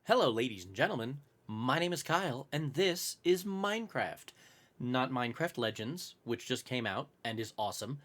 Hello, ladies and gentlemen. My name is Kyle, and this is Minecraft. Not Minecraft Legends, which just came out and is awesome.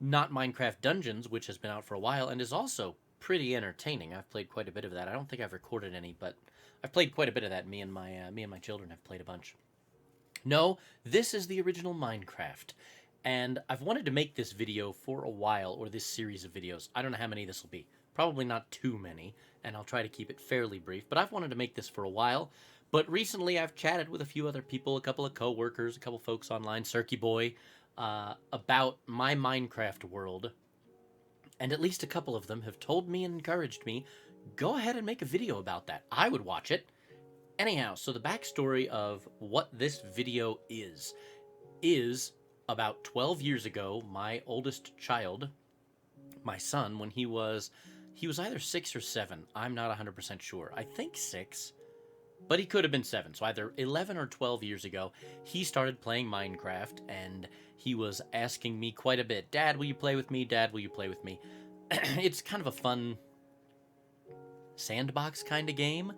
Not Minecraft Dungeons, which has been out for a while and is also pretty entertaining. I've played quite a bit of that. I don't think I've recorded any, but I've played quite a bit of that. Me and my children have played a bunch. No, this is the original Minecraft. And I've wanted to make this video for a while, or this series of videos. I don't know how many this will be. Probably not too many, and I'll try to keep it fairly brief, but I've wanted to make this for a while. But recently I've chatted with a few other people, a couple of coworkers, a couple folks online, Cirky Boy, about my Minecraft world. And at least a couple of them have told me and encouraged me, go ahead and make a video about that. I would watch it. Anyhow, so the backstory of what this video is about 12 years ago, my oldest child, my son, when he was either 6 or 7. I'm not 100% sure. I think 6, but he could have been 7. So either 11 or 12 years ago, he started playing Minecraft and he was asking me quite a bit, "Dad, will you play with me? Dad, will you play with me?" It's kind of a fun sandbox kind of game,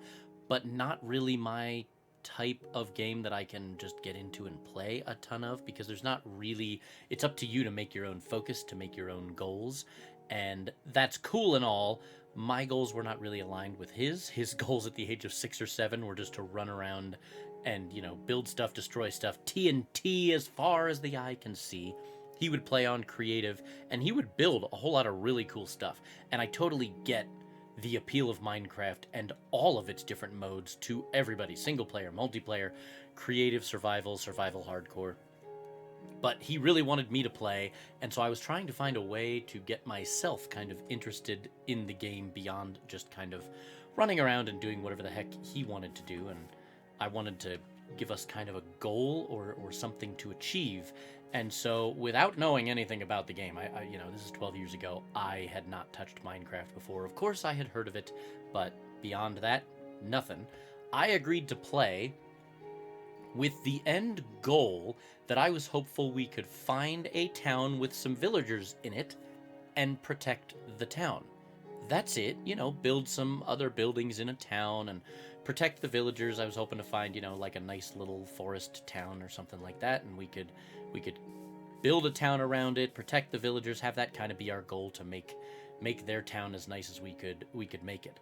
but not really my type of game that I can just get into and play a ton of, because there's not really, it's up to you to make your own focus, to make your own goals, and that's cool and all. My goals were not really aligned with his goals at the age of 6 or 7 were just to run around and, build stuff, destroy stuff, TNT as far as the eye can see. He would play on creative and he would build a whole lot of really cool stuff, and I totally get the appeal of Minecraft and all of its different modes to everybody: single player, multiplayer, creative, survival, survival hardcore. But he really wanted me to play, and so I was trying to find a way to get myself kind of interested in the game beyond just kind of running around and doing whatever the heck he wanted to do. And I wanted to give us kind of a goal or something to achieve. And so, without knowing anything about the game, this is 12 years ago, I had not touched Minecraft before. Of course, I had heard of it, but beyond that, nothing. I agreed to play with the end goal that I was hopeful we could find a town with some villagers in it and protect the town. That's it, build some other buildings in a town and protect the villagers. I was hoping to find, like a nice little forest town or something like that, and we could build a town around it, protect the villagers, have that kind of be our goal, to make their town as nice as we could make it.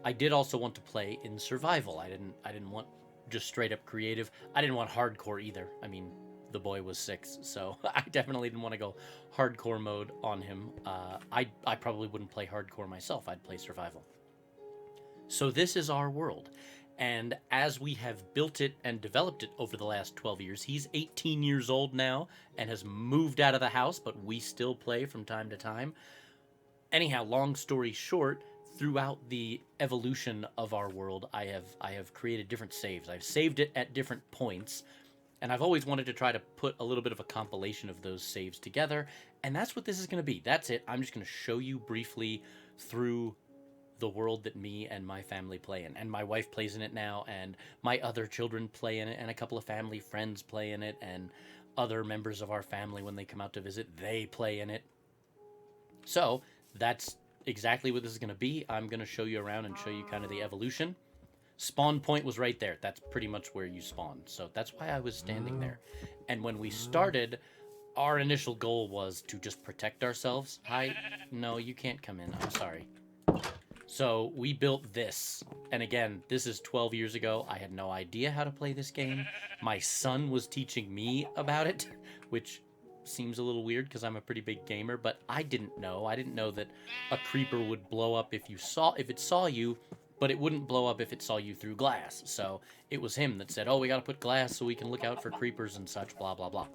I did also want to play in survival. I didn't want just straight up creative. I didn't want hardcore either. I mean, the boy was 6, so I definitely didn't want to go hardcore mode on him. I probably wouldn't play hardcore myself. I'd play survival. So this is our world. And as we have built it and developed it over the last 12 years, he's 18 years old now and has moved out of the house, but we still play from time to time. Anyhow, long story short, throughout the evolution of our world, I have created different saves. I've saved it at different points, and I've always wanted to try to put a little bit of a compilation of those saves together, and that's what this is going to be. That's it. I'm just going to show you briefly through the world that me and my family play in. And my wife plays in it now, and my other children play in it, and a couple of family friends play in it, and other members of our family, when they come out to visit, they play in it. So that's exactly what this is going to be. I'm going to show you around and show you kind of the evolution. Spawn point was right there. That's pretty much where you spawn. So that's why I was standing there. And when we started, our initial goal was to just protect ourselves. No, you can't come in. I'm sorry. So we built this, and again, this is 12 years ago. I had no idea how to play this game. My son was teaching me about it, which seems a little weird because I'm a pretty big gamer, but I didn't know. I didn't know that a creeper would blow up if it saw you, but it wouldn't blow up if it saw you through glass. So it was him that said, "Oh, we gotta put glass so we can look out for creepers and such, blah, blah, blah."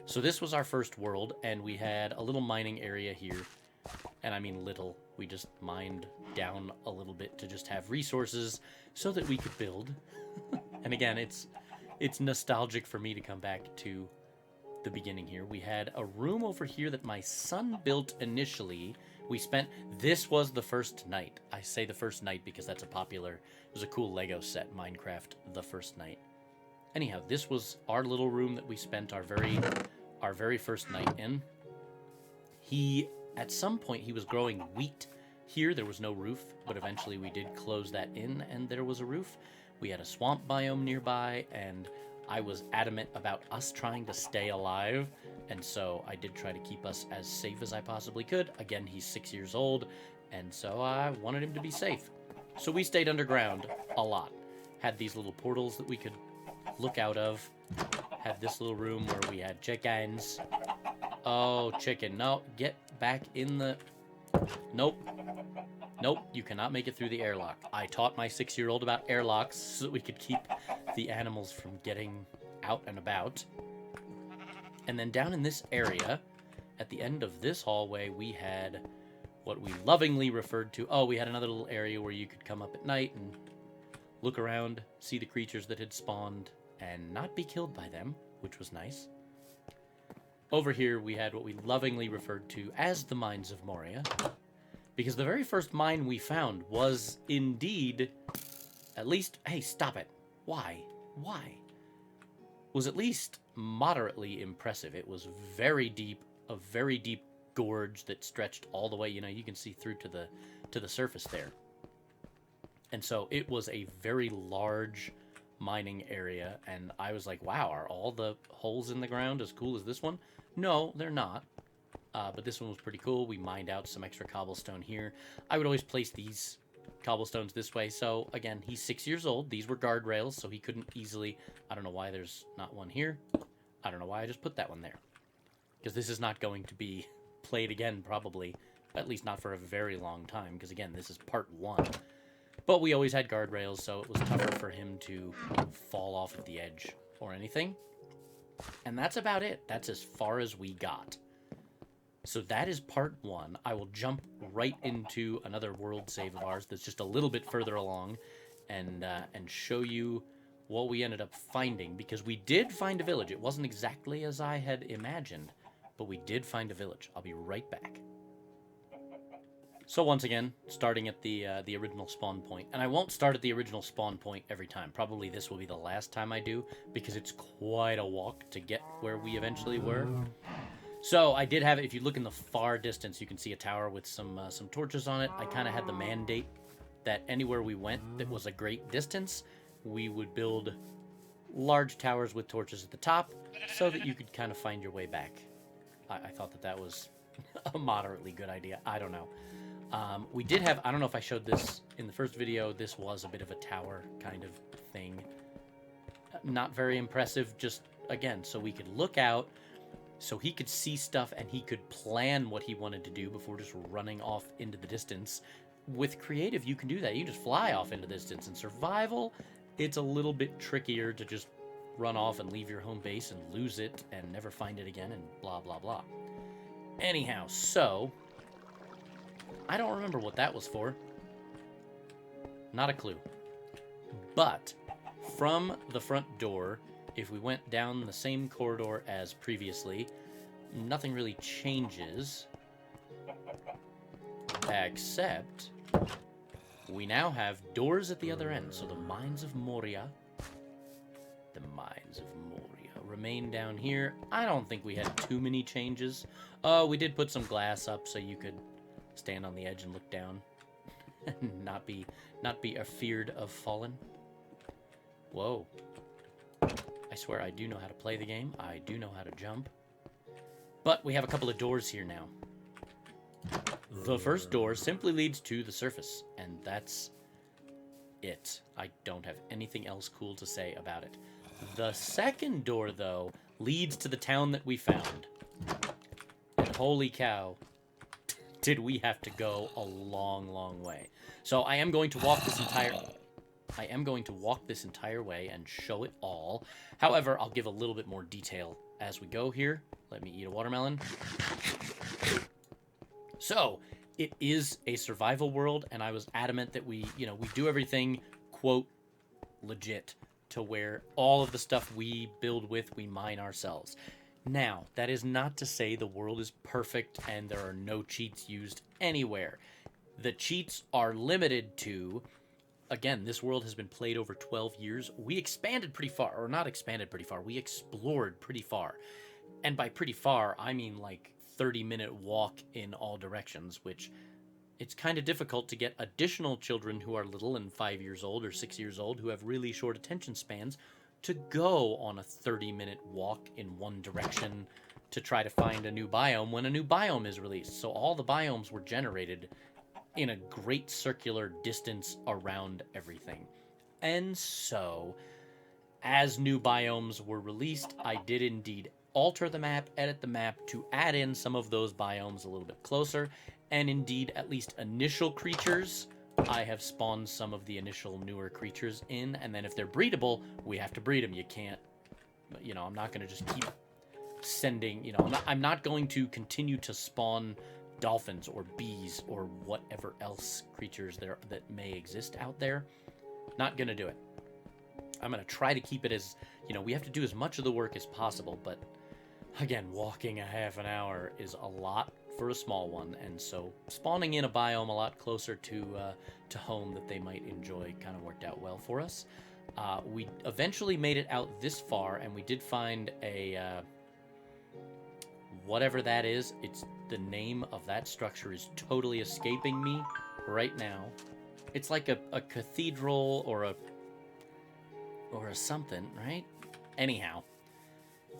So this was our first world, and we had a little mining area here. And I mean little. We just mined down a little bit to just have resources so that we could build. And again, it's nostalgic for me to come back to the beginning here. We had a room over here that my son built initially. This was the first night. I say the first night because it was a cool Lego set, Minecraft The First Night. Anyhow, this was our little room that we spent our very first night in. At some point, he was growing wheat Here, there was no roof, but eventually we did close that in, and there was a roof. We had a swamp biome nearby, and I was adamant about us trying to stay alive, and so I did try to keep us as safe as I possibly could. Again, he's 6 years old, and so I wanted him to be safe. So we stayed underground a lot. Had these little portals that we could look out of. Had this little room where we had chickens. Oh, chicken. No, get back in the... Nope. Nope, you cannot make it through the airlock. I taught my 6-year-old about airlocks so that we could keep the animals from getting out and about. And then down in this area, at the end of this hallway, we had what we lovingly referred to... Oh, we had another little area where you could come up at night and look around, see the creatures that had spawned, and not be killed by them, which was nice. Over here, we had what we lovingly referred to as the Mines of Moria, because the very first mine we found was indeed, at least... Hey, stop it. Why? Why? Was at least moderately impressive. It was very deep, a very deep gorge that stretched all the way, you know, you can see through to the surface there. And so it was a very large mining area, and I was like, wow, are all the holes in the ground as cool as this one? No, they're not. But this one was pretty cool. We mined out some extra cobblestone here. I would always place these cobblestones this way. So, again, he's 6 years old. These were guardrails, so he couldn't easily... I don't know why there's not one here. I don't know why I just put that one there. Because this is not going to be played again, probably. At least not for a very long time, because, again, this is part 1. But we always had guardrails, so it was tougher for him to fall off of the edge or anything. And that's about it. That's as far as we got. So that is part 1. I will jump right into another world save of ours that's just a little bit further along and show you what we ended up finding, because we did find a village. It wasn't exactly as I had imagined, but we did find a village. I'll be right back. So once again, starting at the original spawn point. And I won't start at the original spawn point every time. Probably this will be the last time I do, because it's quite a walk to get where we eventually were. So I did have it. If you look in the far distance, you can see a tower with some torches on it. I kind of had the mandate that anywhere we went that was a great distance, we would build large towers with torches at the top so that you could kind of find your way back. I thought that was a moderately good idea. I don't know. We did have, I don't know if I showed this in the first video, this was a bit of a tower kind of thing. Not very impressive, just, again, so we could look out, so he could see stuff and he could plan what he wanted to do before just running off into the distance. With creative, you can do that. You can just fly off into the distance. In survival, it's a little bit trickier to just run off and leave your home base and lose it and never find it again and blah, blah, blah. Anyhow, so... I don't remember what that was for. Not a clue. But from the front door, if we went down the same corridor as previously, nothing really changes. Except we now have doors at the other end. So the Mines of Moria. The Mines of Moria remain down here. I don't think we had too many changes. Oh, we did put some glass up so you could stand on the edge and look down. And not be afeared of falling. Whoa. I swear I do know how to play the game. I do know how to jump. But we have a couple of doors here now. The first door simply leads to the surface, and that's it. I don't have anything else cool to say about it. The second door, though, leads to the town that we found. And holy cow, did we have to go a long, long way. So I am going to walk this entire way and show it all. However, I'll give a little bit more detail as we go here. Let me eat a watermelon. So, it is a survival world, and I was adamant that we do everything, quote, legit, to where all of the stuff we build with, we mine ourselves. Now, that is not to say the world is perfect and there are no cheats used anywhere. The cheats are limited to, again, this world has been played over 12 years. We expanded pretty far, or not expanded pretty far, we explored pretty far. And by pretty far, I mean like 30-minute walk in all directions, which it's kind of difficult to get additional children who are little and 5 years old or 6 years old who have really short attention spans to go on a 30-minute walk in one direction to try to find a new biome when a new biome is released. So all the biomes were generated in a great circular distance around everything. And so, as new biomes were released, I did indeed alter the map, edit the map to add in some of those biomes a little bit closer, and indeed, at least initial creatures, I have spawned some of the initial newer creatures in, and then if they're breedable, we have to breed them. You can't, I'm not going to just keep sending, I'm not going to continue to spawn dolphins or bees or whatever else creatures there that may exist out there. Not going to do it. I'm going to try to keep it as, we have to do as much of the work as possible, but again, walking a half an hour is a lot for a small one, and so spawning in a biome a lot closer to home that they might enjoy kind of worked out well for us. We eventually made it out this far, and we did find a whatever that is. It's the name of that structure is totally escaping me right now. It's like a cathedral or a something, right? Anyhow,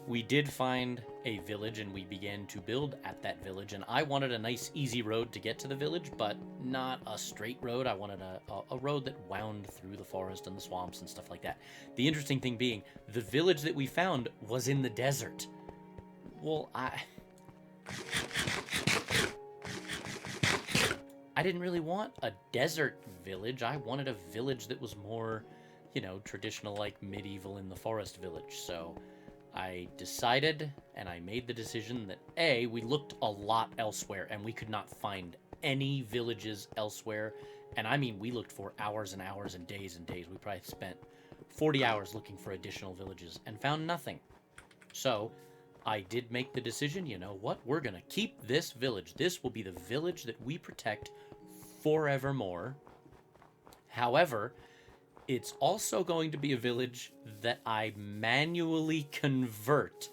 we did find a village, and we began to build at that village, and I wanted a nice, easy road to get to the village, but not a straight road. I wanted a road that wound through the forest and the swamps and stuff like that. The interesting thing being, the village that we found was in the desert. Well, I didn't really want a desert village. I wanted a village that was more, traditional, like medieval in the forest village. So I decided, and I made the decision that we looked a lot elsewhere, and we could not find any villages elsewhere. And I mean, we looked for hours and hours and days. We probably spent 40 hours looking for additional villages and found nothing. So I did make the decision, we're going to keep this village. This will be the village that we protect forevermore. However, it's also going to be a village that I manually convert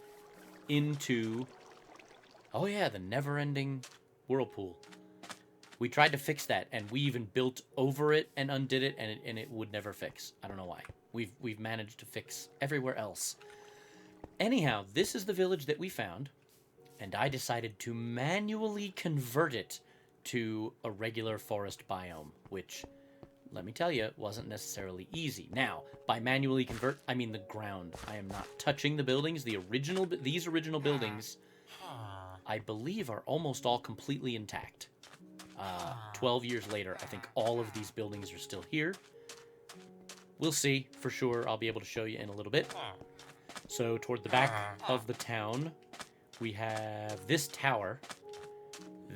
into, the never-ending whirlpool. We tried to fix that, and we even built over it and undid it, and it would never fix. I don't know why. We've managed to fix everywhere else. Anyhow, this is the village that we found, and I decided to manually convert it to a regular forest biome, which, let me tell you, wasn't necessarily easy. Now, by manually convert, I mean the ground. I am not touching the buildings. These original buildings, I believe, are almost all completely intact. 12 years later, I think all of these buildings are still here. We'll see, for sure. I'll be able to show you in a little bit. So, toward the back of the town, we have this tower.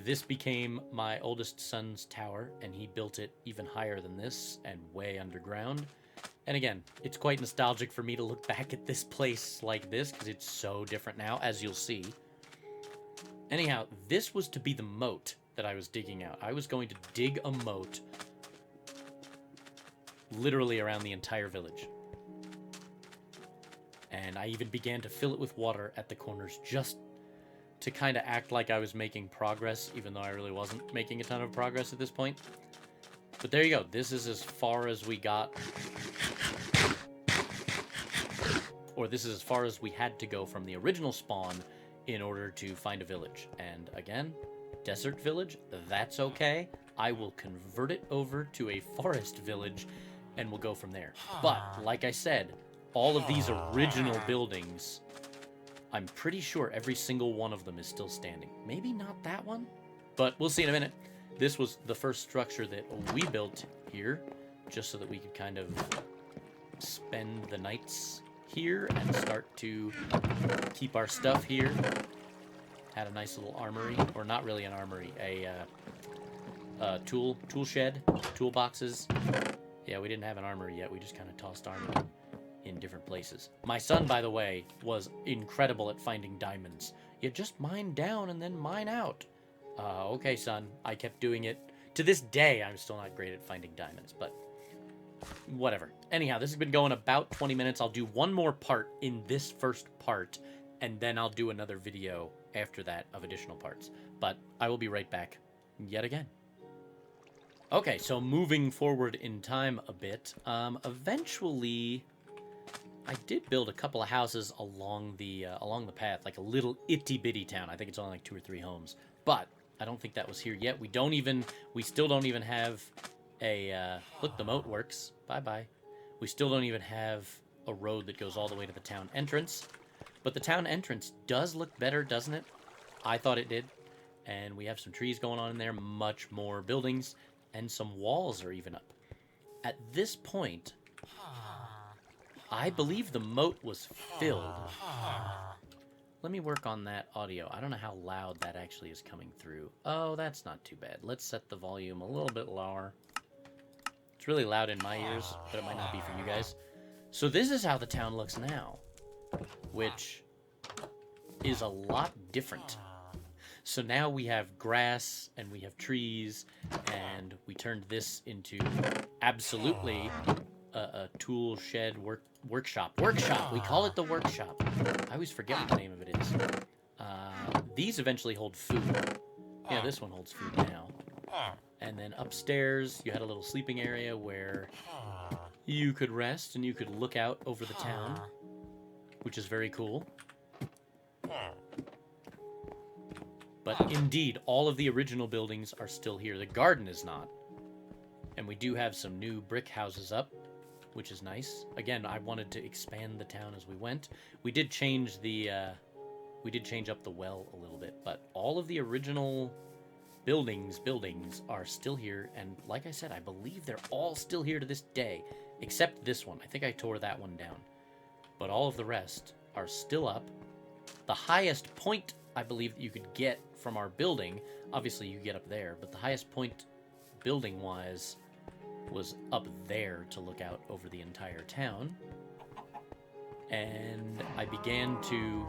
This became my oldest son's tower, and he built it even higher than this and way underground. And again, it's quite nostalgic for me to look back at this place like this, because it's so different now, as you'll see. Anyhow, this was to be the moat that I was digging out. I was going to dig a moat literally around the entire village. And I even began to fill it with water at the corners just to kind of act like I was making progress, even though I really wasn't making a ton of progress at this point. But there you go. This is as far as we got. Or this is as far as we had to go from the original spawn in order to find a village. And again, desert village, that's okay. I will convert it over to a forest village, and we'll go from there. But, like I said, all of these original buildings, I'm pretty sure every single one of them is still standing. Maybe not that one, but we'll see in a minute. This was the first structure that we built here, just so that we could kind of spend the nights here and start to keep our stuff here. Had a nice little armory, or not really an armory, a tool shed, toolboxes. Yeah, we didn't have an armory yet. We just kind of tossed armor in different places. My son, by the way, was incredible at finding diamonds. You just mine down and then mine out. Okay, son. I kept doing it. To this day, I'm still not great at finding diamonds, but whatever. Anyhow, this has been going about 20 minutes. I'll do one more part in this first part, and then I'll do another video after that of additional parts. But I will be right back yet again. Okay, so moving forward in time a bit, eventually I did build a couple of houses along the path, like a little itty bitty town. I think it's only like 2 or 3 homes, but I don't think that was here yet. We still don't even have a look. The moat works. Bye bye. We still don't even have a road that goes all the way to the town entrance, but the town entrance does look better, doesn't it? I thought it did, and we have some trees going on in there, much more buildings, and some walls are even up. At this point, I believe the moat was filled. Let me work on that audio. I don't know how loud that actually is coming through. Oh, that's not too bad. Let's set the volume a little bit lower. It's really loud in my ears, but it might not be for you guys. So this is how the town looks now, which is a lot different. So now we have grass and we have trees, and we turned this into absolutely a tool shed workshop. We call it the workshop. I always forget what the name of it is. These eventually hold food. Yeah, this one holds food now. And then upstairs, you had a little sleeping area where you could rest and you could look out over the town, which is very cool. But indeed, all of the original buildings are still here. The garden is not. And we do have some new brick houses up, which is nice. Again, I wanted to expand the town as we went. We did change up the well a little bit, but all of the original buildings are still here, and like I said, I believe they're all still here to this day, except this one. I think I tore that one down. But all of the rest are still up. The highest point I believe that you could get from our building, obviously you get up there, but the highest point building-wise was up there to look out over the entire town. And I began to...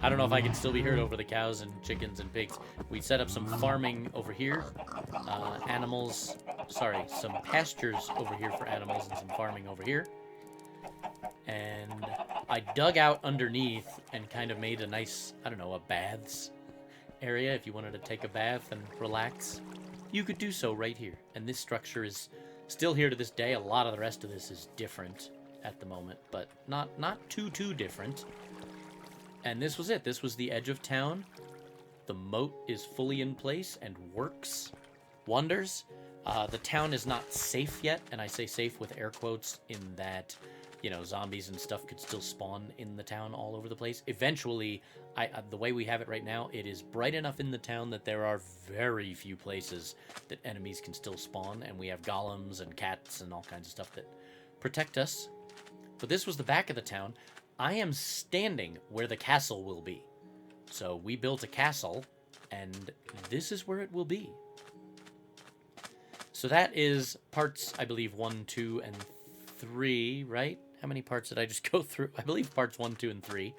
I don't know if I can still be heard over the cows and chickens and pigs. We set up some farming over here. Some pastures over here for animals and some farming over here. And I dug out underneath and kind of made a nice, I don't know, a baths area. If you wanted to take a bath and relax, you could do so right here. And this structure is still here to this day. A lot of the rest of this is different at the moment, but not too different. And this was it. This was the edge of town. The moat is fully in place and works wonders. The town is not safe yet, and I say safe with air quotes in that, you know, zombies and stuff could still spawn in the town all over the place. Eventually, the way we have it right now, it is bright enough in the town that there are very few places that enemies can still spawn, and we have golems and cats and all kinds of stuff that protect us. But this was the back of the town. I am standing where the castle will be. So we built a castle, and this is where it will be. So that is parts, I believe, 1, 2, and 3, right? How many parts did I just go through? I believe parts 1, 2, and 3.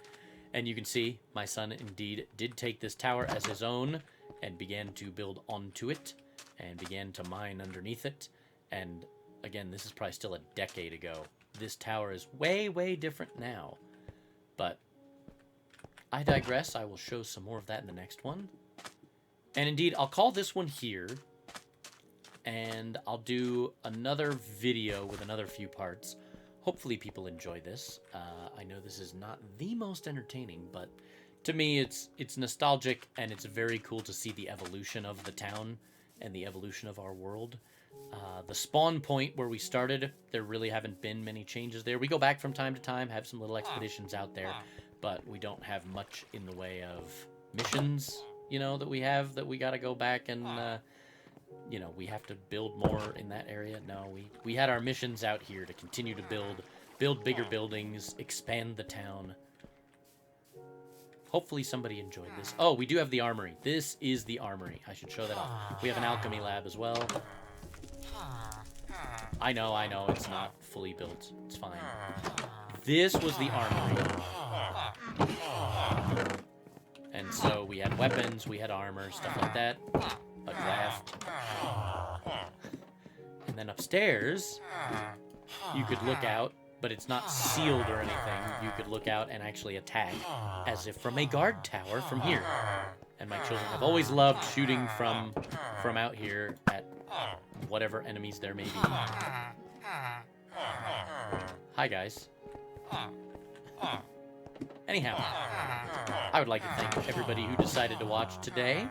And you can see my son indeed did take this tower as his own and began to build onto it and began to mine underneath it. And again, this is probably still a decade ago. This tower is way, way different now. But I digress. I will show some more of that in the next one. And indeed, I'll call this one here. And I'll do another video with another few parts. Hopefully people enjoy this. I know this is not the most entertaining, but to me it's nostalgic, and it's very cool to see the evolution of the town and the evolution of our world. The spawn point where we started, there really haven't been many changes there. We go back from time to time, have some little expeditions out there, but we don't have much in the way of missions, you know, that we gotta go back and, you know, we have to build more in that area. No, we had our missions out here to continue to build bigger buildings, expand the town. Hopefully somebody enjoyed this. Oh, we do have the armory. This is the armory. I should show that off. We have an alchemy lab as well. I know, it's not fully built. It's fine. This was the armory. And so we had weapons, we had armor, stuff like that. A draft. And then upstairs, you could look out, but it's not sealed or anything. You could look out and actually attack as if from a guard tower from here. And my children have always loved shooting from out here at whatever enemies there may be. Hi, guys. Anyhow, I would like to thank everybody who decided to watch today.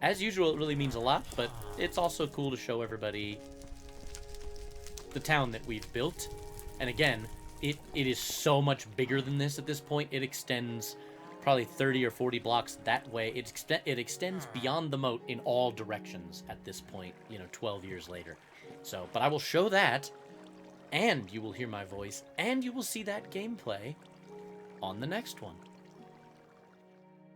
As usual, it really means a lot, but it's also cool to show everybody the town that we've built. And again, it is so much bigger than this at this point. It extends probably 30 or 40 blocks that way. It extends beyond the moat in all directions at this point, 12 years later. So, but I will show that, and you will hear my voice, and you will see that gameplay on the next one.